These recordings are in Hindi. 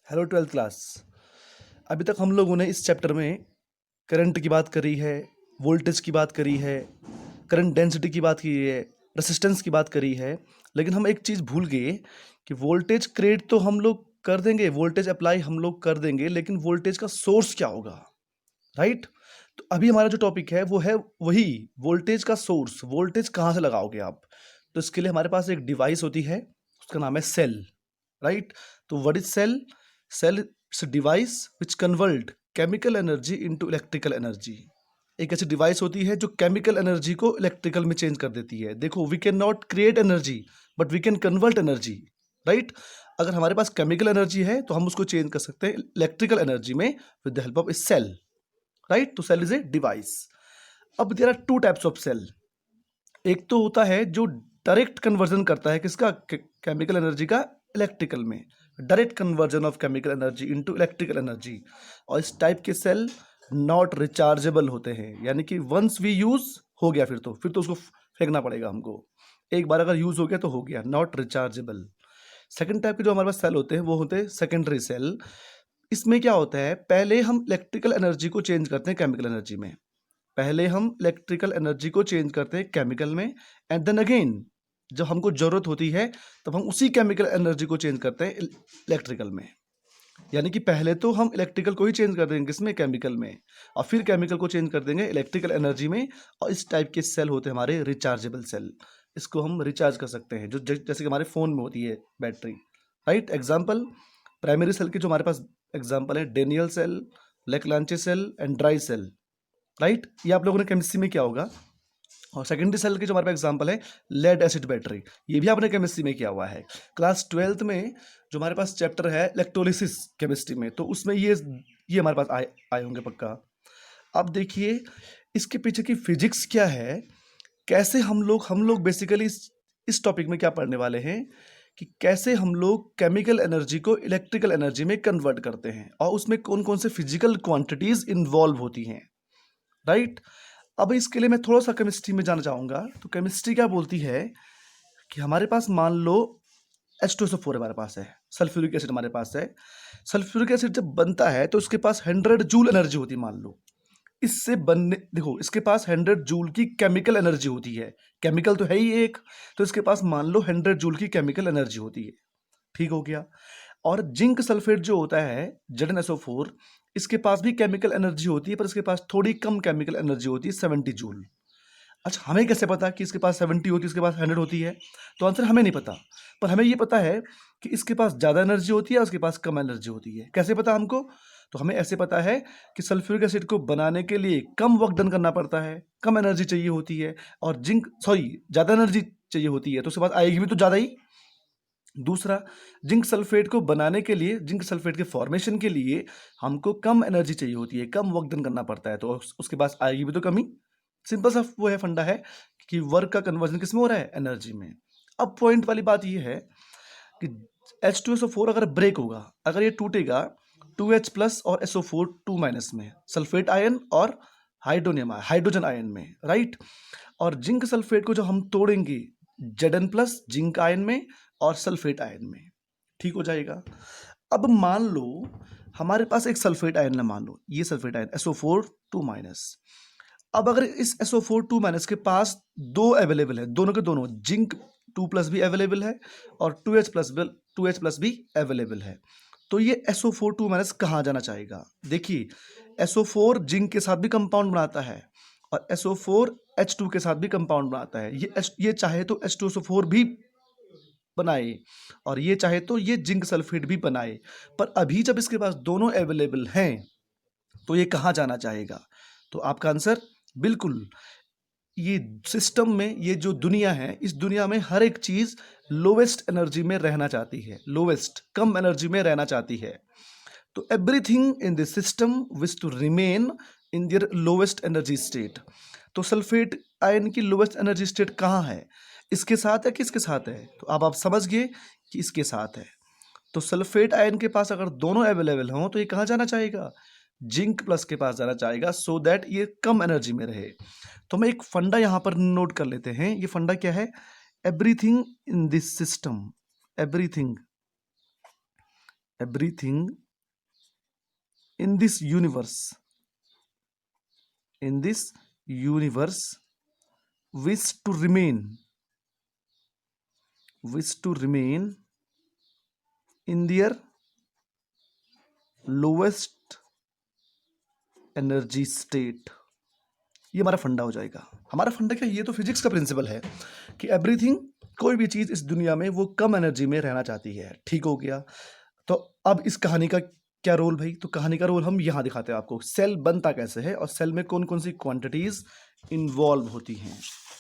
Hello twelfth class. अभी तक हम लोगों ने इस चैप्टर में करंट की बात करी है, वोल्टेज की बात करी है, करंट डेंसिटी की बात की है, रेसिस्टेंस की बात करी है। लेकिन हम एक चीज़ भूल गए कि वोल्टेज क्रिएट तो हम लोग कर देंगे, वोल्टेज अप्लाई हम लोग कर देंगे, लेकिन वोल्टेज का सोर्स क्या होगा, राइट? तो अभी हमारा जो टॉपिक है वो है वही वोल्टेज का सोर्स। वोल्टेज कहाँ से लगाओगे आप? तो इसके लिए हमारे पास एक डिवाइस होती है, उसका नाम है सेल, राइट? तो what is cell? Cell it's a device which convert chemical energy into electrical energy. एक ऐसी डिवाइस होती है जो केमिकल एनर्जी को इलेक्ट्रिकल में चेंज कर देती है। देखो, we can not create energy but we can convert energy, right? अगर हमारे पास केमिकल एनर्जी है तो हम उसको चेंज कर सकते हैं इलेक्ट्रिकल एनर्जी में with the help of a cell, right? तो सेल इज ए डिवाइस। अब there are two types of cell. एक तो होता है जो डायरेक्ट कन्वर्जन करता है किसका, केमिकल एनर्जी का इलेक्ट्रिकल में, direct conversion of chemical energy into electrical energy. और इस टाइप के सेल नॉट रिचार्जेबल होते हैं, यानी कि वंस वी यूज हो गया फिर तो उसको फेंकना पड़ेगा हमको। एक बार अगर यूज हो गया तो हो गया, नॉट रिचार्जेबल। सेकंड टाइप के जो हमारे पास सेल होते हैं वो होते हैं सेकेंडरी सेल। इसमें क्या होता है, पहले हम इलेक्ट्रिकल एनर्जी को चेंज करते हैं केमिकल एनर्जी में, पहले हम इलेक्ट्रिकल एनर्जी को चेंज करते हैं केमिकल में, एंड देन अगेन जब हमको जरूरत होती है तब हम उसी केमिकल एनर्जी को चेंज करते हैं इलेक्ट्रिकल में। यानी कि पहले तो हम इलेक्ट्रिकल को ही चेंज कर देंगे किसमें, केमिकल में, और फिर केमिकल को चेंज कर देंगे इलेक्ट्रिकल एनर्जी में। और इस टाइप के सेल होते हैं हमारे रिचार्जेबल सेल। इसको हम रिचार्ज कर सकते हैं, जो जैसे कि हमारे फ़ोन में होती है battery, right? Example, primary cell के जो हमारे पास एग्जाम्पल है, Daniell cell, Leclanche cell and dry cell, right? ये आप लोगों ने केमिस्ट्री में किया होगा। और सेकेंडरी सेल के जो हमारे पास एग्जांपल है, लेड एसिड बैटरी, ये भी आपने केमिस्ट्री में किया हुआ है। क्लास 12th में जो हमारे पास चैप्टर है इलेक्ट्रोलिसिस केमिस्ट्री में, तो उसमें ये हमारे पास आए होंगे पक्का। अब देखिए इसके पीछे की फिजिक्स क्या है, कैसे हम लोग बेसिकली इस टॉपिक में क्या पढ़ने वाले हैं कि कैसे हम लोग केमिकल एनर्जी को इलेक्ट्रिकल एनर्जी में कन्वर्ट करते हैं, और उसमें कौन कौन से फिजिकल क्वांटिटीज इन्वॉल्व होती हैं, राइट? अब इसके लिए मैं थोड़ा सा केमिस्ट्री में जाना चाहूँगा। तो केमिस्ट्री क्या बोलती है कि हमारे पास मान लो H2SO4 हमारे पास है, सल्फ्यूरिक एसिड हमारे पास है। सल्फ्यूरिक एसिड जब बनता है तो उसके पास 100 जूल एनर्जी होती है, मान लो। इससे बनने, देखो इसके पास 100 जूल की केमिकल एनर्जी होती है, केमिकल तो है ही एक, तो इसके पास मान लो 100 जूल की केमिकल एनर्जी होती है, ठीक हो गया। और जिंक सल्फेट जो होता है ZnSO4, इसके पास भी केमिकल एनर्जी होती है, पर इसके पास थोड़ी कम केमिकल एनर्जी होती है, 70 जूल। अच्छा, हमें कैसे पता कि इसके पास 70 होती है, इसके पास 100 होती है? तो आंसर हमें नहीं पता, पर हमें ये पता है कि इसके पास ज़्यादा एनर्जी होती है, उसके पास कम एनर्जी होती है। कैसे पता हमको? तो हमें ऐसे पता है कि सल्फ्यूरिक एसिड को बनाने के लिए कम वर्क डन करना पड़ता है, कम एनर्जी चाहिए होती है, और ज़्यादा एनर्जी चाहिए होती है, तो उसके बाद आएगी भी तो ज़्यादा ही। दूसरा, जिंक सल्फेट को बनाने के लिए, जिंक सल्फेट के फॉर्मेशन के लिए हमको कम एनर्जी चाहिए होती है, कम वर्क डन करना पड़ता है, तो उसके पास आएगी भी तो कमी। सिंपल सा वो है फंडा है कि वर्क का कन्वर्जन किस में हो रहा है, एनर्जी में। अब पॉइंट वाली बात ये है कि H2SO4 अगर ब्रेक होगा, अगर ये टूटेगा 2H प्लस और SO4 2 माइनस में, सल्फेट आयन और हाइड्रोजन आयन में, राइट? और जिंक सल्फेट को जो हम तोड़ेंगे Zn प्लस जिंक आयन में और सल्फेट आयन में, ठीक हो जाएगा। अब मान लो हमारे पास एक सल्फेट आयन है, मान लो ये सल्फेट आयन SO4 2 माइनस। अब अगर इस SO4 2 माइनस के पास दो अवेलेबल है, दोनों के दोनों, जिंक 2 प्लस भी अवेलेबल है और 2H प्लस भी अवेलेबल है, तो ये SO4 2 माइनस कहाँ जाना चाहेगा? देखिए, SO4 जिंक के साथ भी कंपाउंड बनाता है और SO4 H2 के साथ भी कंपाउंड बनाता है। ये चाहे तो H2SO4 भी बनाए और ये चाहे तो ये जिंक सल्फेट भी बनाए, पर अभी जब इसके पास दोनों अवेलेबल हैं तो ये कहाँ जाना चाहेगा? तो आपका आंसर बिल्कुल, ये सिस्टम में, ये जो दुनिया है, इस दुनिया में हर एक चीज लोवेस्ट एनर्जी में रहना चाहती है, लोवेस्ट कम एनर्जी में रहना चाहती है। तो everything in this system wish to remain in their lowest energy state. तो सल्फेट आयन की लोवेस्ट एनर्जी स्टेट कहाँ है? इसके साथ है, किसके साथ है? तो अब आप समझ गए कि इसके साथ है। तो सल्फेट आयन के पास अगर दोनों अवेलेबल हों तो ये कहाँ जाना चाहेगा? जिंक प्लस के पास जाना चाहेगा, सो दैट ये कम एनर्जी में रहे। तो हम एक फंडा यहाँ पर नोट कर लेते हैं। ये फंडा क्या है? Everything in this system, everything everything in this universe wish to remain in their lowest energy state। ये हमारा फंडा हो जाएगा। हमारा फंडा क्या, ये तो फिजिक्स का प्रिंसिपल है कि एवरीथिंग, कोई भी चीज इस दुनिया में वो कम एनर्जी में रहना चाहती है। ठीक हो गया। तो अब इस कहानी का क्या रोल भाई, तो कहानी का रोल हम यहां दिखाते हैं आपको। सेल बनता कैसे है और सेल में कौन कौन सी क्वांटिटीज इन्वॉल्व होती हैं,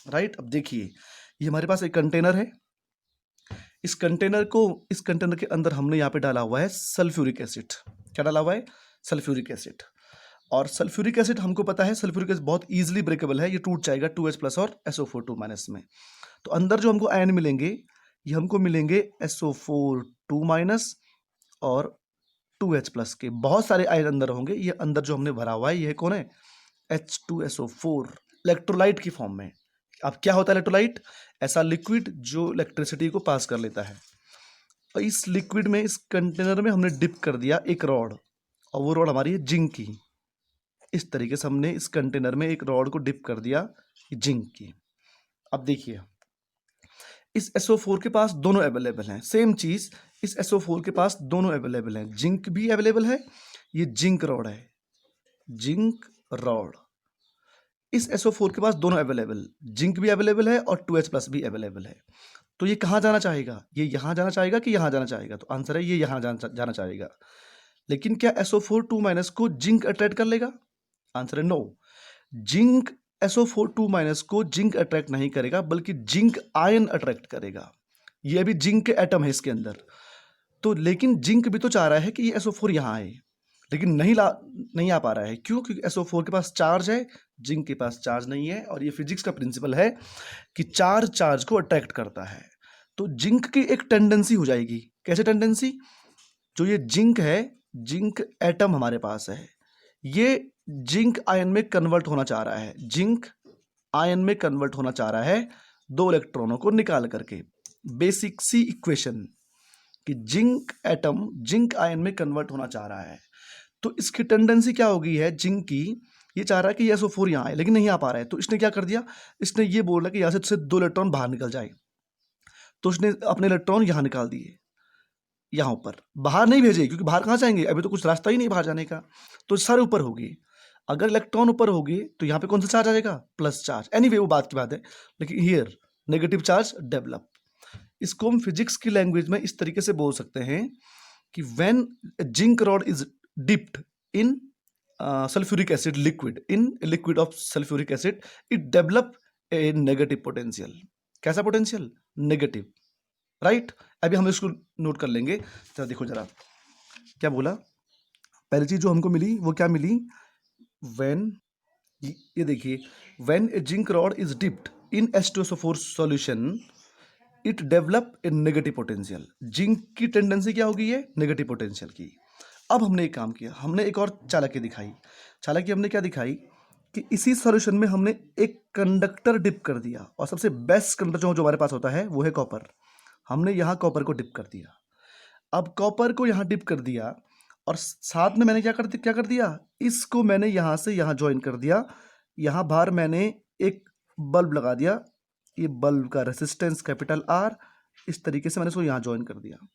राइट। अब देखिए, ये हमारे पास एक कंटेनर है। इस कंटेनर के अंदर हमने यहाँ पे डाला हुआ है सल्फ्यूरिक एसिड। क्या डाला हुआ है? Sulphuric acid. और सल्फ्यूरिक एसिड हमको पता है, सल्फ्यूरिक एसिड बहुत इजीली ब्रेकेबल है, ये टूट जाएगा 2H+ और SO4 2- में। तो अंदर जो हमको आयन मिलेंगे, ये हमको मिलेंगे SO4 2- और 2H+ के। बहुत सारे आयन अंदर होंगे। ये अंदर जो हमने भरा हुआ है, ये कौन है? H2SO4, इलेक्ट्रोलाइट की फॉर्म में। अब क्या होता है इलेक्ट्रोलाइट? ऐसा लिक्विड जो इलेक्ट्रिसिटी को पास कर लेता है। और इस लिक्विड में, इस कंटेनर में हमने डिप कर दिया एक रॉड, और वो रॉड हमारी है जिंक की। इस तरीके से हमने इस कंटेनर में एक रॉड को डिप कर दिया जिंक की। अब देखिए, इस SO4 के पास दोनों अवेलेबल हैं। सेम चीज, इस SO4 के पास दोनों अवेलेबल हैं। जिंक भी अवेलेबल है, ये जिंक रॉड है, जिंक रॉड। इस SO4 के पास दोनों अवेलेबल, जिंक भी अवेलेबल है और 2H+ भी अवेलेबल है। तो ये कहाँ जाना चाहेगा? ये यहां जाना चाहेगा कि यहां जाना चाहेगा? तो आंसर है ये यहां जाना चाहेगा। लेकिन क्या SO4 2- को जिंक अट्रैक्ट कर लेगा? आंसर है नो। जिंक SO4 2- को जिंक अट्रैक्ट नहीं करेगा, बल्कि जिंक आयन अट्रैक्ट करेगा। ये अभी जिंक के एटम है इसके अंदर। तो लेकिन जिंक भी तो चाह रहा है कि ये SO4 यहां आए, लेकिन नहीं आ पा रहा है। क्यों? क्योंकि SO4 के पास चार्ज है, जिंक के पास चार्ज नहीं है। और ये फिजिक्स का प्रिंसिपल है कि चार्ज को अट्रैक्ट करता है। तो जिंक की एक टेंडेंसी हो जाएगी। कैसे टेंडेंसी? जो ये जिंक है, जिंक एटम हमारे पास है, ये जिंक आयन में कन्वर्ट होना चाह रहा है। जिंक आयन में कन्वर्ट होना चाह रहा है 2 इलेक्ट्रॉनों को निकाल करके। बेसिक सी इक्वेशन कि जिंक एटम जिंक आयन में कन्वर्ट होना चाह रहा है। तो इसकी टेंडेंसी क्या हो गई है जिंक की? ये चाह रहा है कि SO4 यहाँ आए, लेकिन नहीं आ पा रहा है। तो इसने क्या कर दिया? इसने ये बोला कि यहां से 2 इलेक्ट्रॉन बाहर निकल जाए। तो उसने अपने इलेक्ट्रॉन यहां निकाल दिए, यहां ऊपर। बाहर नहीं भेजे, क्योंकि बाहर कहां जाएंगे? अभी तो कुछ रास्ता ही नहीं बाहर जाने का। तो सारे ऊपर होगी। अगर इलेक्ट्रॉन ऊपर होगी तो यहाँ पे कौन सा चार्ज आ जाएगा? Plus charge. एनीवे वो बात की बात है। लेकिन हियर नेगेटिव चार्ज डेवलप। इसको हम फिजिक्स की लैंग्वेज में इस तरीके से बोल सकते हैं कि when zinc rod is dipped in sulphuric acid liquid of sulphuric acid, it develop a negative potential. कैसा पोटेंशियल? Negative, right. अभी हम इसको नोट कर लेंगे। जरा देखो, जरा क्या बोला। पहली चीज जो हमको मिली वो क्या मिली? व्हेन, ये देखिए, when A zinc rod is dipped in H2SO4 solution, it develop a negative potential. Zinc की टेंडेंसी क्या हो गई है? नेगेटिव पोटेंशियल की। अब हमने एक काम किया, हमने एक और चालाकी दिखाई। चालाकी हमने क्या दिखाई कि इसी सॉल्यूशन में हमने एक कंडक्टर डिप कर दिया। और सबसे बेस्ट कंडक्टर जो हमारे पास होता है वो है कॉपर। हमने यहां कॉपर को डिप कर दिया। अब कॉपर को यहां डिप कर दिया, और साथ में मैंने क्या कर दिया, इसको मैंने यहां से यहां ज्वाइन कर दिया। यहां बाहर मैंने एक बल्ब लगा दिया। ये बल्ब का रेसिस्टेंस R, इस तरीके से मैंने इसको यहां ज्वाइन कर दिया।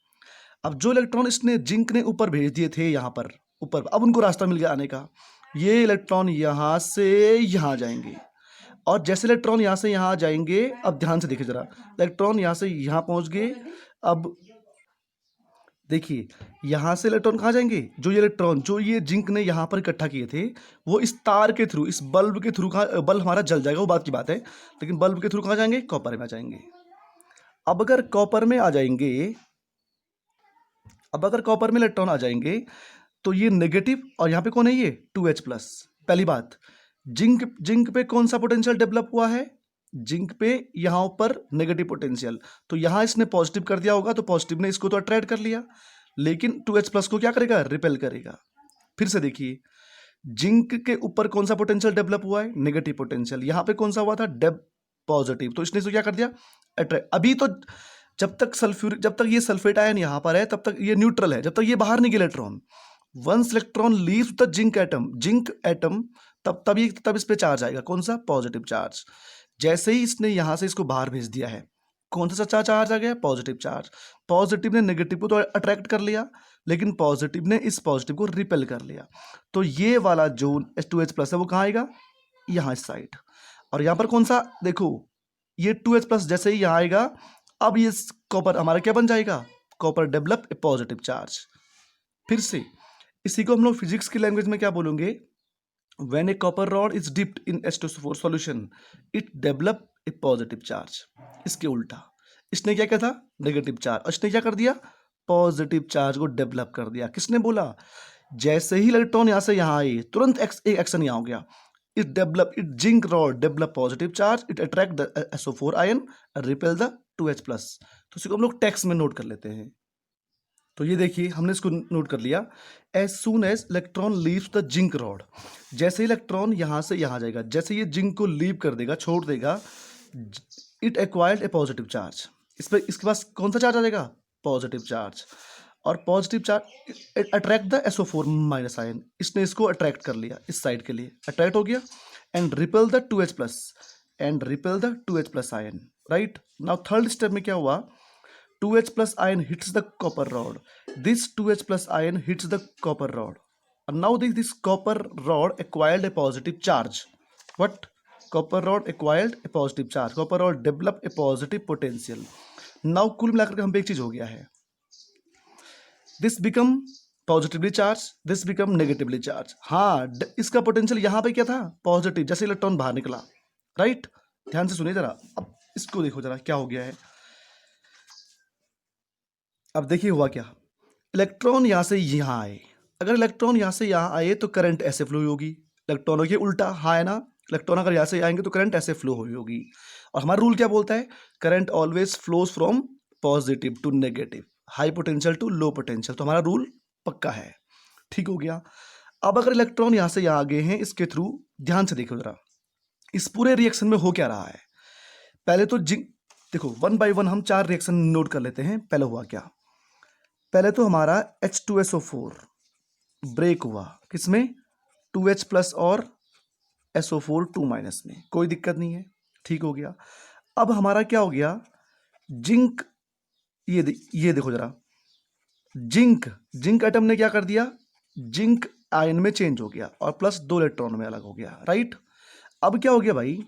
अब जो इलेक्ट्रॉन इसने जिंक ने ऊपर भेज दिए थे यहां पर ऊपर, अब उनको रास्ता मिल गया आने का। ये इलेक्ट्रॉन यहां से यहां जाएंगे, और जैसे इलेक्ट्रॉन यहां से यहां जाएंगे, अब ध्यान से देखिए जरा, इलेक्ट्रॉन यहां से यहां पहुंच गए। अब देखिए, यहां से इलेक्ट्रॉन कहां जाएंगे? जो ये इलेक्ट्रॉन जो ये जिंक ने यहां पर इकट्ठा किए थे, वो इस तार के थ्रू, इस बल्ब के थ्रू, बल्ब हमारा जल जाएगा, वो बात की बात है, लेकिन बल्ब के थ्रू कहां जाएंगे? कॉपर में आ जाएंगे। अब अगर कॉपर में आ जाएंगे, अब अगर कॉपर में इलेक्ट्रॉन आ जाएंगे, तो ये नेगेटिव, और यहां पे कौन है? ये 2H+। पहली बात, जिंक पे कौन सा पोटेंशियल डेवलप हुआ है? जिंक पे यहां ऊपर नेगेटिव पोटेंशियल। तो यहां इसने पॉजिटिव कर दिया होगा, तो पॉजिटिव ने इसको तो अट्रैक्ट कर लिया, लेकिन 2H+ को क्या करेगा? रिपेल करेगा। फिर से देखिए, जिंक के ऊपर कौन सा पोटेंशियल डेवलप हुआ है? Negative potential. यहां पे कौन सा हुआ था? पॉजिटिव। तो इसने इसको क्या कर दिया? अट्रैक्ट। अभी तो जब तक ये सल्फेट आयन यहाँ पर है तब तक ये न्यूट्रल है, जब तक ये बाहर नहीं गया electron. Once electron leaves the zinc atom तब इस पे चार्ज आएगा, कौन सा? Positive charge. जैसे ही इसने यहां से इसको बाहर भेज दिया है, कौन सा सच्चा चार्ज आ गया? Positive charge. पॉजिटिव ने नेगेटिव को तो अट्रैक्ट कर लिया, लेकिन पॉजिटिव ने इस पॉजिटिव को रिपेल कर लिया। तो ये वाला जो H2H+ है वो कहाँ आएगा? यहाँ इस साइड। और यहाँ पर कौन सा? देखो ये 2H+ जैसे ही यहाँ आएगा, अब ये कॉपर हमारा क्या बन जाएगा? Copper develop a positive charge. फिर से इसी को हम लोग फिजिक्स की लैंग्वेज में क्या बोलेंगे? When a copper rod is dipped in H2SO4 solution, it develop a positive charge। इसके उल्टा इसने क्या किया था? Negative charge. और इसने क्या कर दिया? पॉजिटिव चार्ज को डेवलप कर दिया। किसने बोला? जैसे ही इलेक्ट्रॉन यहां से यहां आए, तुरंत एक एक्शन यहां हो गया। It zinc rod develop positive charge, it attract the SO4 ion, repel the 2H+। तो इसी को हम लोग टेक्स्ट में नोट कर लेते हैं। तो ये देखिए हमने इसको नोट कर लिया। As soon as electron leaves the zinc rod, जैसे इलेक्ट्रॉन यहां से यहां जाएगा, जैसे ये जिंक को लीव कर देगा, छोड़ देगा, it acquired a positive charge. इसके पास कौन सा चार्ज आ जाएगा? Positive charge. और positive charge attract the SO4- ion, इसने इसको अट्रैक्ट कर लिया, इस साइड के लिए अट्रैक्ट हो गया। And repel the 2H+ ion, right. Now third step में क्या हुआ? 2H+ ion hits the copper rod. This 2H+ ion hits the copper rod. And now this copper rod acquired a positive charge. What? Copper rod acquired a positive charge. Copper rod developed a positive potential. Now कुल मिलाकर के हम पे एक चीज हो गया है। This become positively charged. This become negatively charged. हाँ, इसका पोटेंशियल यहाँ पे क्या था? पॉजिटिव, जैसे इलेक्ट्रॉन बाहर निकला, राइट। ध्यान से सुनिए जरा, अब इसको देखो जरा क्या हो गया है। अब देखिए हुआ क्या। इलेक्ट्रॉन यहां से यहां आए, अगर इलेक्ट्रॉन यहां से यहां आए तो करंट ऐसे फ्लो होगी। इलेक्ट्रॉनों के उल्टा, हाँ है ना, इलेक्ट्रॉन अगर यहां से आएंगे तो करंट ऐसे फ्लो होगी। और हमारा रूल क्या बोलता है? Current always flows from positive to negative, high potential to low potential. तो हमारा रूल पक्का है, ठीक हो गया। अब अगर इलेक्ट्रॉन यहां से यहां आ गए हैं इसके थ्रू, ध्यान से देखो जरा इस पूरे रिएक्शन में हो क्या रहा है। पहले तो देखो 1 by 1 हम 4 रिएक्शन नोट कर लेते हैं। पहले हुआ क्या? पहले तो हमारा H2SO4 ब्रेक हुआ, किसमें? 2H+ और SO4 2- में, कोई दिक्कत नहीं है, ठीक हो गया। अब हमारा क्या हो गया? जिंक, ये देखो जरा, जिंक एटम ने क्या कर दिया? जिंक आयन में चेंज हो गया और प्लस 2 इलेक्ट्रॉन में अलग हो गया, राइट। अब क्या हो गया भाई?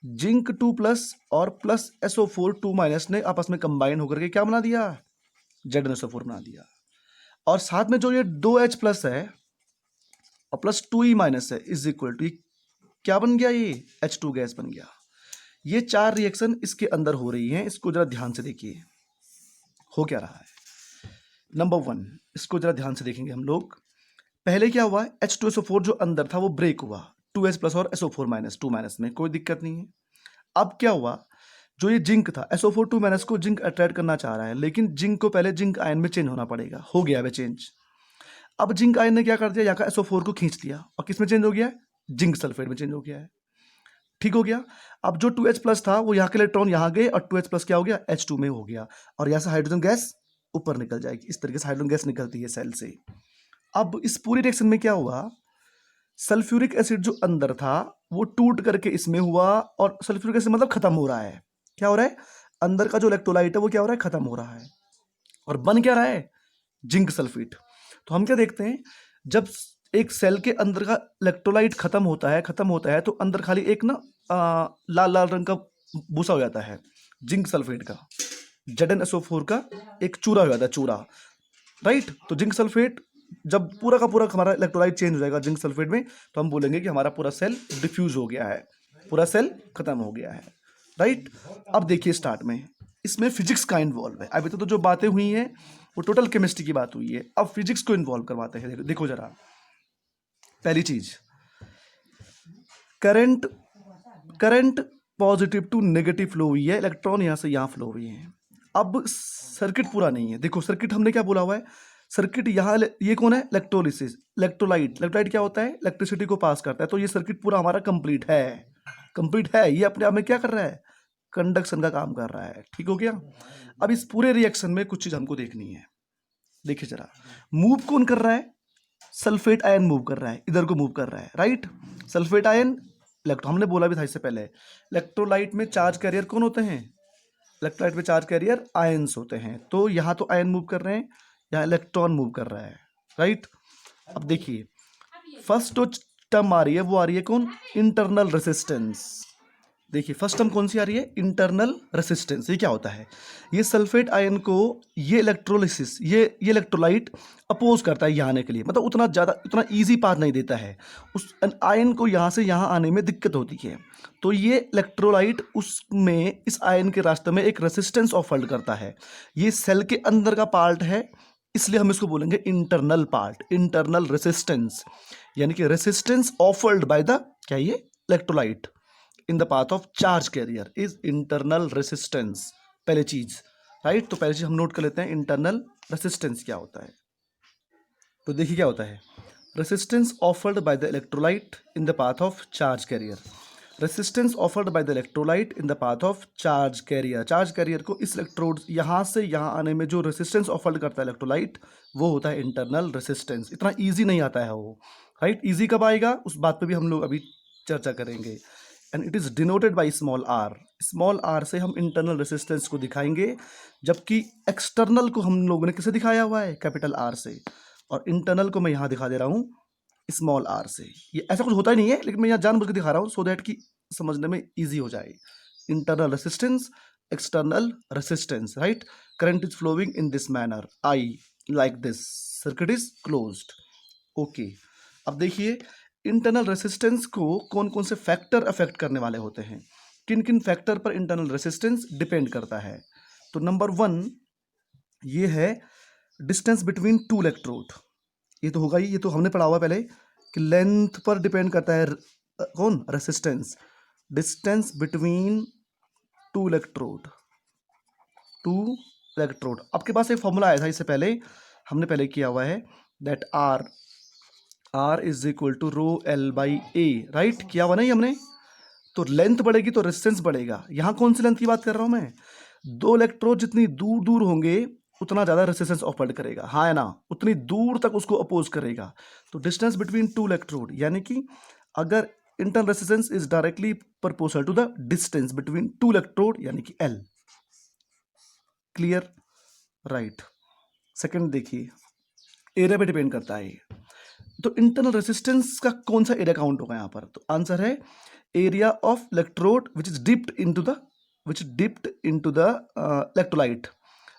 जिंक 2+ और प्लस SO4 2- ने आपस में कंबाइन होकर के क्या बना दिया? ZnSO4 बना दिया। और साथ में जो ये 2H+ है और प्लस 2E- है, इज इक्वल टू क्या बन गया? ये H2 गैस बन गया। ये 4 रिएक्शन इसके अंदर हो रही हैं, इसको जरा ध्यान से देखिए हो क्या रहा है। नंबर 1, इसको जरा ध्यान से देखेंगे हम लोग। पहले क्या हुआ? H2SO4 जो अंदर था वो ब्रेक हुआ 2H+ और SO4- 2- में, कोई दिक्कत नहीं है। अब क्या हुआ? जो ये जिंक था, SO4 2- को जिंक अट्रैक्ट करना चाह रहा है, लेकिन जिंक को पहले जिंक आयन में चेंज होना पड़ेगा, हो गया है चेंज। अब जिंक आयन ने क्या कर दिया? यहाँ का SO4 को खींच दिया और किस में चेंज हो गया है? जिंक सल्फेट में चेंज हो गया है, ठीक हो गया। अब जो 2H+ था वो यहाँ के इलेक्ट्रॉन यहाँ गए और 2H+ क्या हो गया? H2 में हो गया, और यहाँ से हाइड्रोजन गैस ऊपर निकल जाएगी। इस तरीके से हाइड्रोजन गैस निकलती है सेल से। अब इस पूरी रिएक्शन में क्या हुआ? सल्फ्यूरिक एसिड जो अंदर था वो टूट करके इसमें हुआ, और सल्फ्यूरिक एसिड मतलब खत्म हो रहा है। क्या हो रहा है? अंदर का जो इलेक्ट्रोलाइट है वो क्या हो रहा है? खत्म हो रहा है। और बन क्या रहा है? Zinc sulphate. तो हम क्या देखते हैं, जब एक सेल के अंदर का इलेक्ट्रोलाइट खत्म होता है तो अंदर खाली एक ना लाल लाल रंग का भूसा हो जाता है, जिंक सल्फेट का, ZnSO4 का एक चूरा हो जाता है, चूरा, राइट। तो जिंक सल्फेट जब पूरा का पूरा हमारा इलेक्ट्रोलाइट चेंज हो जाएगा जिंक सल्फेट में, तो हम बोलेंगे कि हमारा पूरा सेल डिफ्यूज हो गया है, पूरा सेल खत्म हो गया है, राइट। अब देखिए स्टार्ट में इसमें फिजिक्स का इन्वॉल्व है। अभी तो जो बातें हुई हैं वो टोटल केमिस्ट्री की बात हुई है, अब फिजिक्स को इन्वॉल्व करवाते हैं। देखो जरा, पहली चीज, current positive to negative flow हुई है, इलेक्ट्रॉन यहां से यहां फ्लो हुई है। अब सर्किट पूरा नहीं है। देखो सर्किट हमने क्या बोला हुआ है? सर्किट यहाँ, ये कौन है? इलेक्ट्रोलिसिस, इलेक्ट्रोलाइट क्या होता है? इलेक्ट्रिसिटी को पास करता है। तो ये सर्किट पूरा हमारा कंप्लीट है, ये अपने आप में क्या कर रहा है? कंडक्शन का काम कर रहा है। ठीक हो गया। अब इस पूरे रिएक्शन में कुछ चीज हमको देखनी है। देखिए जरा, मूव कौन कर रहा है? सल्फेट आयन मूव कर रहा है, इधर को मूव कर रहा है, राइट। सल्फेट आयन हमने बोला भी था इससे पहले, इलेक्ट्रोलाइट में चार्ज कैरियर कौन होते हैं? इलेक्ट्रोलाइट में चार्ज कैरियर आयंस होते हैं। तो यहाँ तो आयन मूव कर रहे हैं, यहाँ इलेक्ट्रॉन मूव कर रहा है, राइट। अब देखिए, फर्स्ट जो टर्म आ रही है वो आ रही है कौन? Internal resistance. देखिए फर्स्ट टर्म कौन सी आ रही है? Internal resistance. ये क्या होता है? ये सल्फेट आयन को ये इलेक्ट्रोलिसिस, ये इलेक्ट्रोलाइट अपोज करता है यहाँ आने के लिए, मतलब उतना इजी पाथ नहीं देता है, उस आयन को यहाँ से यहाँ आने में दिक्कत होती है। तो ये इलेक्ट्रोलाइट उसमें इस आयन के रास्ते में एक रेसिस्टेंस ऑफर करता है। ये सेल के अंदर का पार्ट है, इसलिए हम इसको बोलेंगे इंटरनल पार्ट, इंटरनल रेसिस्टेंस, यानी कि रेसिस्टेंस ऑफर्ड बाय द क्या, ये electrolyte in the path of charge carrier is internal resistance. पहले चीज, राइट। तो पहले चीज हम नोट कर लेते हैं इंटरनल रेसिस्टेंस क्या होता है। तो देखिए क्या होता है, resistance offered by the electrolyte in the path of charge carrier. Resistance offered by the electrolyte in the path of charge carrier. Charge carrier को इस इलेक्ट्रोड यहाँ से यहाँ आने में जो रेसिस्टेंस ऑफर्ड करता है इलेक्ट्रोलाइट, वो होता है इंटरनल रेसिस्टेंस। इतना ईजी नहीं आता है वो, राइट। ईजी कब आएगा उस बात पे भी हम लोग अभी चर्चा करेंगे। And it is denoted by small r. Small r से हम इंटरनल रेसिस्टेंस को दिखाएंगे, जबकि एक्सटर्नल को हम लोगों ने किसे दिखाया हुआ है? कैपिटल आर से। और इंटरनल को मैं यहाँ दिखा दे रहा हूँ स्मॉल आर से। ये ऐसा कुछ होता ही नहीं है, लेकिन मैं यहाँ जानबूझ के दिखा रहा हूँ सो दैट कि समझने में ईजी हो जाए। Internal resistance, external resistance, right. Current is flowing in this manner, I like this, circuit is closed. Okay, अब देखिए इंटरनल रेसिस्टेंस को कौन कौन से फैक्टर अफेक्ट करने वाले होते हैं, किन किन फैक्टर पर इंटरनल रेसिस्टेंस डिपेंड करता है। तो नंबर 1 ये है डिस्टेंस बिटवीन टू इलेक्ट्रोड। ये तो होगा ही, ये तो हमने पढ़ा हुआ पहले कि लेंथ पर डिपेंड करता है कौन? Resistance. Distance between two electrode, two electrode. आपके पास एक फॉर्मूला आया था इससे पहले, हमने पहले किया हुआ है, that r is equal to rho l by a, right. किया हुआ नहीं हमने? तो लेंथ बढ़ेगी तो रेजिस्टेंस बढ़ेगा। यहाँ कौन सी लेंथ की बात कर रहा हूँ मैं? दो इलेक्ट्रोड जितनी दूर दूर होंगे उतना ज्यादा रेजिस्टेंस ऑफर करेगा, हाँ है ना, उतनी दूर तक उसको अपोज करेगा। तो डिस्टेंस बिटवीन टू इलेक्ट्रोड, यानी कि अगर internal resistance is directly proportional to the distance between two electrode, यानी कि एल। Clear, right. सेकंड देखिए, एरिया पे डिपेंड करता है। तो इंटरनल रेजिस्टेंस का कौन सा एरिया काउंट होगा यहाँ पर? तो आंसर है area of electrode which is dipped into the electrolyte.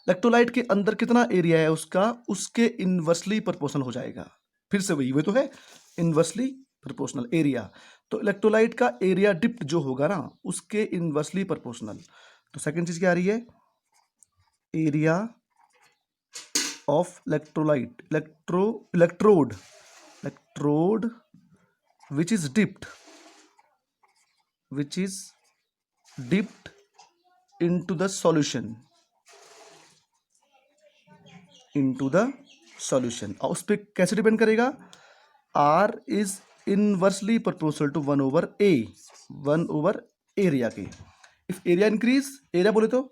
Electrolyte के अंदर कितना एरिया है उसका, उसके इनवर्सली प्रोपोर्शनल हो जाएगा। फिर से वही, वो तो है इनवर्सली प्रोपोर्शनल एरिया। तो इलेक्ट्रोलाइट का एरिया डिप्ड जो होगा ना, उसके इनवर्सली प्रोपोर्शनल। तो सेकंड चीज क्या आ रही है? Area of electrolyte, electrode which is dipped into the solution, और उस पर कैसे डिपेंड करेगा? R is inversely proportional to 1 over area के। इफ एरिया इंक्रीज, एरिया बोले तो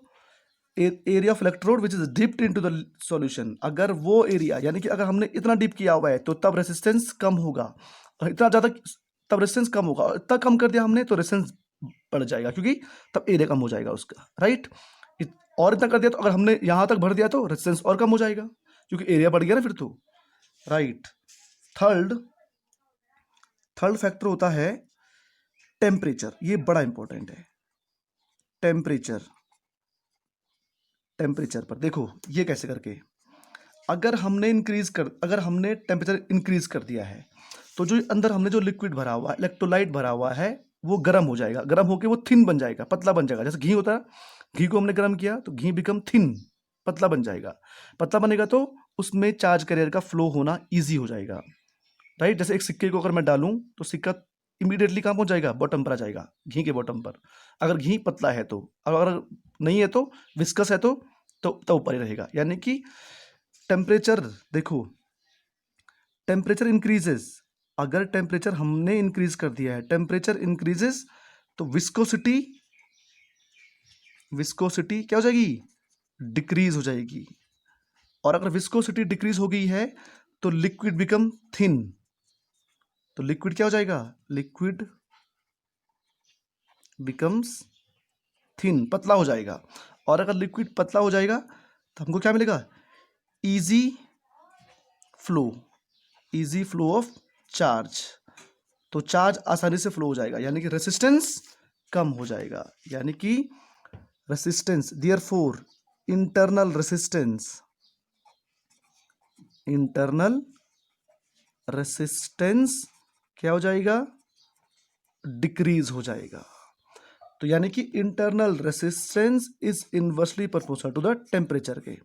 area of electrode which is dipped into the solution, अगर वो एरिया, यानी कि अगर हमने इतना डिप किया हुआ है तो तब रेसिस्टेंस कम होगा, और इतना ज्यादा तब रेसिस्टेंस कम होगा, और इतना कम कर दिया हमने तो रेसिस्टेंस बढ़ जाएगा, क्योंकि तब एरिया कम हो जाएगा उसका, राइट। और इतना कर दिया तो अगर हमने यहां तक भर दिया तो रेसिस्टेंस और कम हो जाएगा, क्योंकि एरिया बढ़ गया ना फिर तो, राइट। थर्ड फैक्टर होता है टेम्परेचर। ये बड़ा इंपॉर्टेंट है। टेम्परेचर पर देखो ये कैसे करके, अगर हमने टेम्परेचर इंक्रीज कर दिया है तो जो अंदर हमने जो लिक्विड भरा हुआ है, इलेक्ट्रोलाइट भरा हुआ है, वो गर्म हो जाएगा। गर्म होकर वो थिन बन जाएगा, पतला बन जाएगा। जैसे घी होता है, घी को हमने गर्म किया तो घी बिकम थिन, पतला बन जाएगा। पतला बनेगा तो उसमें चार्ज कैरियर का फ्लो होना ईजी हो जाएगा, राइट। जैसे एक सिक्के को अगर मैं डालूं तो सिक्का इमीडिएटली कहाँ पहुंच जाएगा? बॉटम पर आ जाएगा, घी के बॉटम पर। अगर घी पतला है तो, अगर नहीं है तो, विस्कस है तो ऊपर ही रहेगा। यानी कि टेम्परेचर, देखो टेम्परेचर इंक्रीजेस, अगर टेम्परेचर हमने इंक्रीज कर दिया है, टेम्परेचर इंक्रीजेस तो विस्कोसिटी विस्कोसिटी क्या हो जाएगी, डिक्रीज हो जाएगी। और अगर विस्कोसिटी डिक्रीज हो गई है तो लिक्विड बिकम थिन, तो लिक्विड क्या हो जाएगा, लिक्विड बिकम्स थिन, पतला हो जाएगा। और अगर लिक्विड पतला हो जाएगा तो हमको क्या मिलेगा, easy flow, easy flow of charge, तो चार्ज आसानी से फ्लो हो जाएगा, यानी कि रेसिस्टेंस कम हो जाएगा, यानी कि resistance, therefore internal resistance, internal resistance क्या हो जाएगा, डिक्रीज हो जाएगा। तो यानी कि internal resistance is inversely proportional to the temperature के,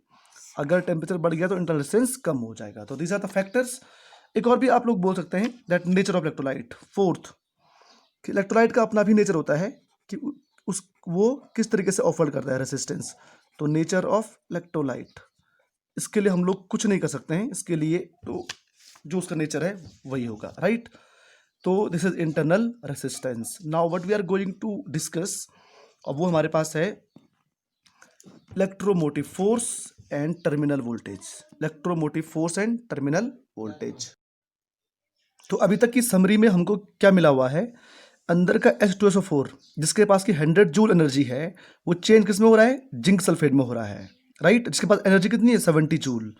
अगर टेम्परेचर बढ़ गया तो इंटरनल रेसिस्टेंस कम हो जाएगा। तो दीज आर द फैक्टर्स। एक और भी आप लोग बोल सकते हैं that nature of electrolyte, fourth कि इलेक्ट्रोलाइट का अपना भी नेचर होता है कि उस वो किस तरीके से ऑफर करता है रेसिस्टेंस। तो नेचर ऑफ इलेक्ट्रोलाइट, इसके लिए हम लोग कुछ नहीं कर सकते हैं, इसके लिए तो जो उसका नेचर है वही होगा, राइट। तो this is internal resistance. Now what we are going to discuss, अब वो हमारे पास है electromotive force and terminal voltage, electromotive force and terminal voltage. तो अभी तक की समरी में हमको क्या मिला हुआ है, अंदर का H2SO4 जिसके पास की 100 जूल एनर्जी है वो चेंज किस में हो रहा है, जिंक सल्फेट में हो रहा है, राइट। जिसके पास एनर्जी कितनी है, 70 जूल,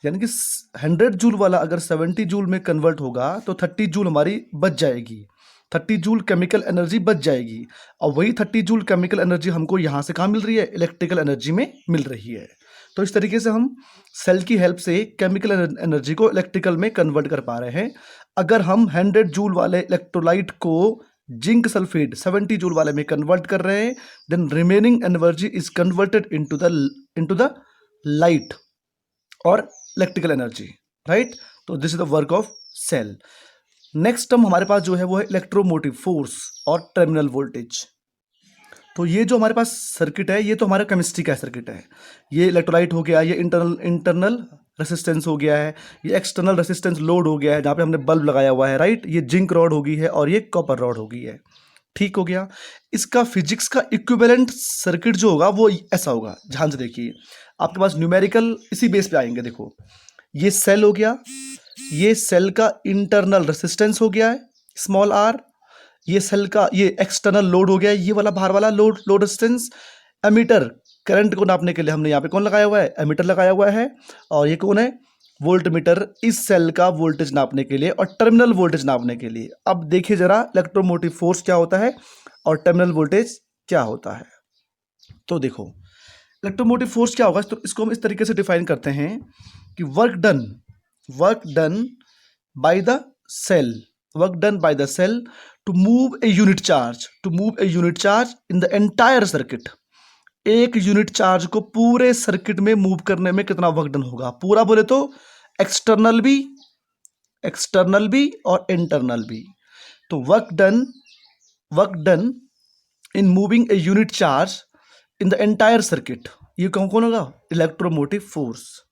यानी कि 100 जूल वाला अगर 70 जूल में कन्वर्ट होगा तो 30 जूल हमारी बच जाएगी, 30 जूल केमिकल एनर्जी बच जाएगी। और वही 30 जूल केमिकल एनर्जी हमको यहाँ से कहाँ मिल रही है, इलेक्ट्रिकल एनर्जी में मिल रही है। तो इस तरीके से हम सेल की हेल्प से केमिकल एनर्जी को इलेक्ट्रिकल में कन्वर्ट कर पा रहे हैं। अगर हम 100 जूल वाले इलेक्ट्रोलाइट को जिंक सल्फेट 70 जूल वाले में कन्वर्ट कर रहे हैं, then remaining energy is converted into the light और इलेक्ट्रिकल एनर्जी, राइट। तो this is the work of cell. Next term हमारे पास जो है वो है इलेक्ट्रोमोटिव फोर्स और टर्मिनल वोल्टेज। तो ये जो हमारे पास सर्किट है ये तो हमारा केमिस्ट्री का सर्किट है, ये इलेक्ट्रोलाइट हो गया, ये इंटरनल रेसिस्टेंस हो गया है, ये एक्सटर्नल रेसिस्टेंस लोड हो गया है जहाँ पे हमने बल्ब लगाया हुआ है, राइट। ये जिंक रॉड हो गई है और ये कॉपर रॉड हो गई है, ठीक हो गया। इसका फिजिक्स का इक्विवेलेंट सर्किट जो होगा वो ऐसा होगा, ध्यान से देखिए, आपके पास न्यूमेरिकल इसी बेस पे आएंगे। देखो ये सेल हो गया, ये सेल का इंटरनल रेसिस्टेंस हो गया है स्मॉल आर, ये सेल का ये एक्सटर्नल लोड हो गया, ये वाला बाहर वाला लोड रेजिस्टेंस। एमीटर, करंट को नापने के लिए हमने यहाँ पे कौन लगाया हुआ है, एमीटर लगाया हुआ है। और ये कौन है, वोल्ट मीटर, इस सेल का वोल्टेज नापने के लिए और टर्मिनल वोल्टेज नापने के लिए। अब देखिए जरा इलेक्ट्रोमोटिव फोर्स क्या होता है और टर्मिनल वोल्टेज क्या होता है। तो देखो इलेक्ट्रोमोटिव फोर्स क्या होगा, तो इसको हम इस तरीके से डिफाइन करते हैं कि work done by the cell, work done by the cell to move a unit charge in the entire circuit। एक यूनिट चार्ज को पूरे सर्किट में मूव करने में कितना वर्क डन होगा, पूरा बोले तो एक्सटर्नल भी और इंटरनल भी। तो work done in moving a unit charge in the entire circuit, ये कौन होगा, इलेक्ट्रोमोटिव फोर्स।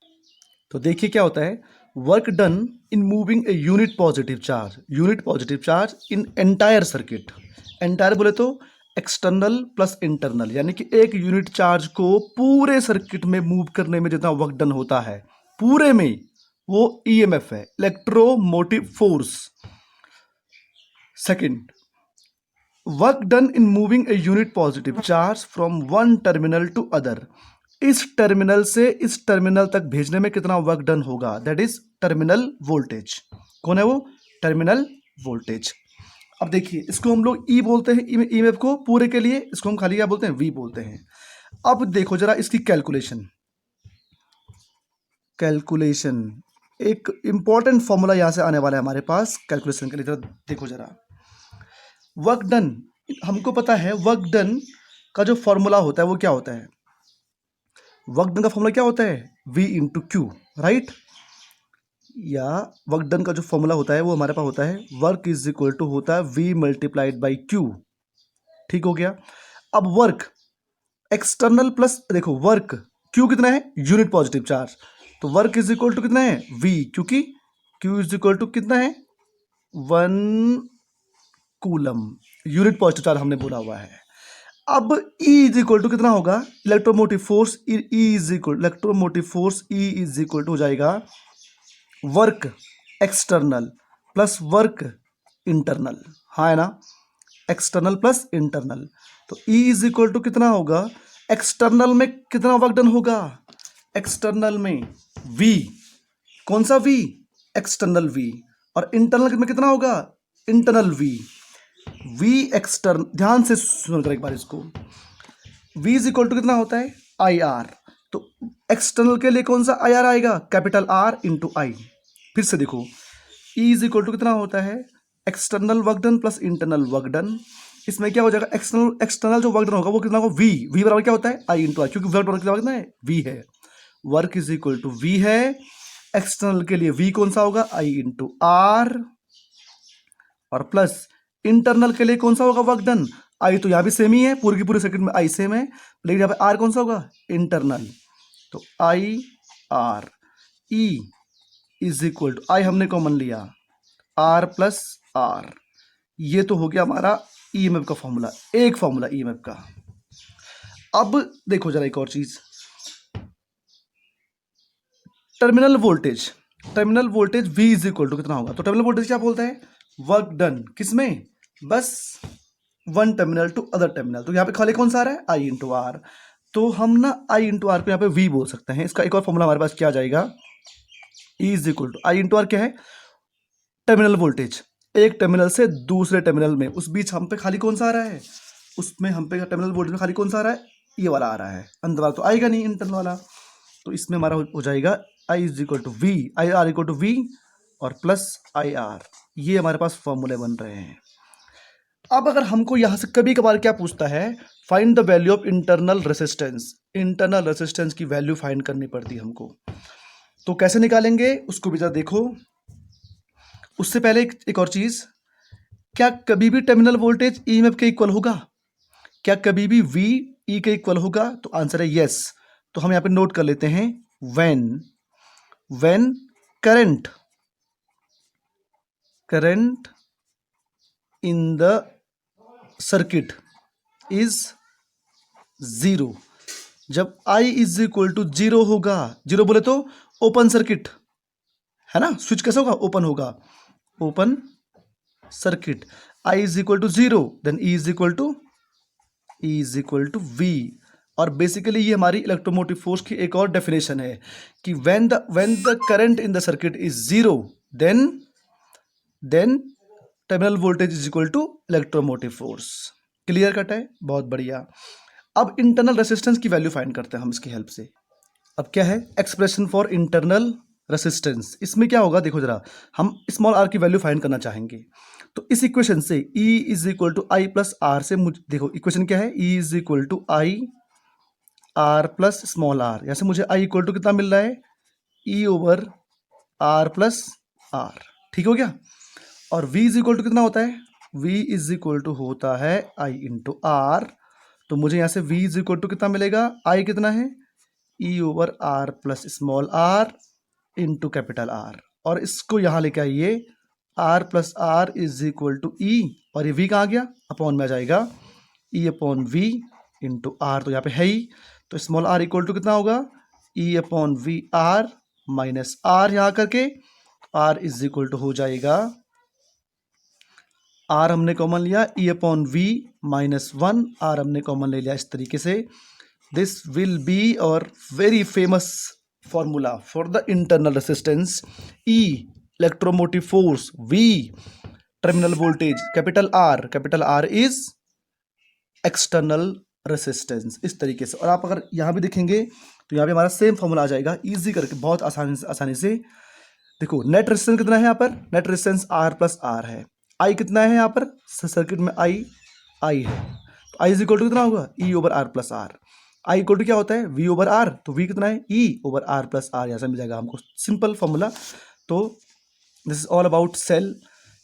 तो देखिए क्या होता है, work done in moving a unit positive charge in entire circuit. Entire बोले तो एक्सटर्नल प्लस इंटरनल, यानी कि एक यूनिट चार्ज को पूरे सर्किट में मूव करने में जितना वर्क डन होता है पूरे में, वो ईएमएफ है, electromotive force. Second, work done in moving a unit positive charge from one terminal to other, इस टर्मिनल से इस टर्मिनल तक भेजने में कितना वर्क डन होगा, दैट इज टर्मिनल वोल्टेज। कौन है वो, टर्मिनल वोल्टेज। अब देखिए इसको हम लोग ई बोलते हैं, ईएमएफ को पूरे के लिए, इसको हम खाली क्या बोलते हैं, वी बोलते हैं। अब देखो जरा इसकी कैलकुलेशन, एक इंपॉर्टेंट फॉर्मूला यहां से आने वाला है हमारे पास कैलकुलेशन के लिए। जरा देखो जरा, वर्क डन, हमको पता है वर्क डन का जो फॉर्मूला होता है वो क्या होता है, वर्क डन का फॉर्मूला क्या होता है, V इंटू क्यू, राइट। या वर्क डन का जो फॉर्मूला होता है वो हमारे पास होता है वर्क इज इक्वल टू होता है V मल्टीप्लाइड बाई क्यू, ठीक हो गया। अब वर्क एक्सटर्नल प्लस, देखो वर्क क्यू कितना है, यूनिट पॉजिटिव चार्ज, तो वर्क इज इक्वल टू कितना है, V, क्योंकि क्यू इज इक्वल टू कितना है, 1 कूलम, यूनिट पॉजिटिव चार्ज हमने बोला हुआ है। अब E इज इक्वल टू कितना होगा, electromotive force E is equal, electromotive force E is equal to हो जाएगा work external plus work internal, हाँ है ना, एक्सटर्नल प्लस इंटरनल। तो E इज इक्वल टू कितना होगा, एक्सटर्नल में कितना वर्क डन होगा, एक्सटर्नल में V, कौन सा V, एक्सटर्नल V, और इंटरनल में कितना होगा, इंटरनल V। V एक्सटर्नल, ध्यान से सुनकर एक बार इसको, V इज इक्वल टू कितना होता है, IR। तो एक्सटर्नल के लिए कौन सा IR आएगा, कैपिटल R इंटू I। फिर से देखो, E इज इक्वल टू कितना होता है, external work done plus internal work done. इसमें क्या हो जाएगा, एक्सटर्नल जो वर्क डन होगा वो कितना होगा, V बराबर क्या होता है, I इंटू I, क्योंकि वर्क बराबर कितना है, V है। Work is equal to V है, एक्सटर्नल के लिए V कौन सा होगा, I इंटू R, और प्लस इंटरनल के लिए कौन सा होगा वर्क डन, I तो यहाँ भी सेम ही है, पूरी की पूरी सर्किट में I सेम है, लेकिन यहाँ पे R कौन सा होगा, इंटरनल। तो I R, E is equal to, I हमने कॉमन लिया, R प्लस R, ये तो हो गया हमारा EMF का फॉर्मूला, एक फॉर्मूला EMF का। अब देखो जरा एक और चीज, terminal voltage, terminal voltage V is equal to कितना होगा, तो टर्मिनल वोल्टेज क्या बोलता है, वर्क डन किसमें, बस one terminal to other terminal. तो यहाँ पे खाली कौन सा आ रहा है, I इंटू आर। तो हम ना I इंटू आर को यहाँ पे V बोल सकते हैं। इसका एक और फॉर्मूला हमारे पास क्या आ जाएगा, E is equal to I into R क्या है, टर्मिनल वोल्टेज, एक टर्मिनल से दूसरे टर्मिनल में, उस बीच हम पे खाली कौन सा आ रहा है, उसमें हम पे टर्मिनल वोल्टेज में खाली कौन सा आ रहा है, ये वाला आ रहा है, अंदर वाला तो आएगा नहीं, इंटरनल वाला। तो इसमें हमारा हो जाएगा I is equal to V, I R equal to V और प्लस IR, ये हमारे पास फॉर्मूले बन रहे हैं। अब अगर हमको यहां से कभी कभार क्या पूछता है, find the value of internal resistance, internal resistance की वैल्यू फाइंड करनी पड़ती है हमको, तो कैसे निकालेंगे उसको भी जरा देखो। उससे पहले एक और चीज, क्या कभी भी टर्मिनल वोल्टेज EMF के इक्वल होगा, क्या कभी भी V E के इक्वल होगा, तो आंसर है यस। तो हम यहां पे नोट कर लेते हैं, when current in the circuit is zero, जब I is equal to zero होगा, जीरो बोले तो ओपन सर्किट है ना, स्विच कैसा होगा, ओपन होगा, open circuit, I is equal to zero, then E is equal to V। और बेसिकली ये हमारी इलेक्ट्रोमोटिव फोर्स की एक और डेफिनेशन है कि when the current in the circuit is zero, then terminal voltage is equal to electromotive force. Clear cut है, बहुत बढ़िया। अब इंटरनल रेसिस्टेंस की वैल्यू फाइंड करते हैं हम इसकी हेल्प से। अब क्या है, एक्सप्रेशन फॉर इंटरनल रेसिस्टेंस, इसमें क्या होगा देखो जरा, हम स्मॉल r की वैल्यू फाइंड करना चाहेंगे, तो इस इक्वेशन से E is equal to I plus R से मुझे देखो इक्वेशन क्या है, E is equal to I R plus small r, यहाँ से मुझे I इक्वल टू कितना मिल रहा है, E over R plus R, ठीक हो गया। और V इज इक्वल टू कितना होता है, V इज इक्वल टू होता है I इंटू R, तो मुझे यहाँ से V इज इक्वल टू कितना मिलेगा, I कितना है, E over R plus small r into capital R, और इसको यहाँ लेके आइए, R plus R is equal to E, और ये V कहाँ गया, अपॉन में आ जाएगा E upon V into R, तो यहाँ पे है ही, तो स्मॉल r इक्वल टू कितना होगा, E upon V R minus R, यहाँ करके R इज इक्वल टू हो जाएगा, R हमने कॉमन लिया, E upon V minus 1, R हमने कॉमन ले लिया, इस तरीके से दिस विल बी और very famous formula for the internal resistance, E electromotive force, V terminal voltage, capital R is external resistance, इस तरीके से। और आप अगर यहाँ भी देखेंगे तो यहाँ पे हमारा सेम फॉर्मूला आ जाएगा, इजी करके बहुत आसानी से देखो, नेट रेजिस्टेंस कितना है यहाँ पर, net resistance R plus R है, I कितना है यहाँ पर सर्किट में, I है, तो I इज इक्वल टू कितना होगा, E over R plus R, I equal to क्या होता है, V ओवर R, तो V कितना है, E over R plus R, यहाँ से मिल जाएगा हमको सिंपल फॉर्मूला। तो this is all about cell.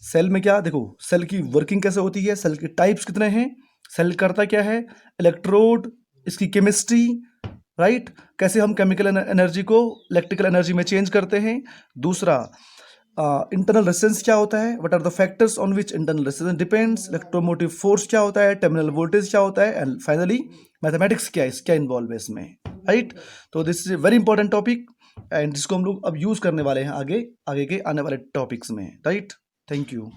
Cell में क्या देखो, सेल की वर्किंग कैसे होती है, सेल के टाइप्स कितने हैं, सेल करता क्या है, इलेक्ट्रोड, इसकी केमिस्ट्री, राइट, कैसे हम केमिकल एनर्जी को इलेक्ट्रिकल एनर्जी में चेंज करते हैं। दूसरा, इंटरनल रेजिस्टेंस क्या होता है, what are the factors on which internal resistance depends, electromotive force क्या होता है, टर्मिनल वोल्टेज क्या होता है, एंड फाइनली मैथमेटिक्स क्या इन्वॉल्व है इसमें, राइट। तो this is a very important topic and जिसको हम लोग अब यूज करने वाले हैं आगे आगे के आने वाले टॉपिक्स में, राइट। Thank you.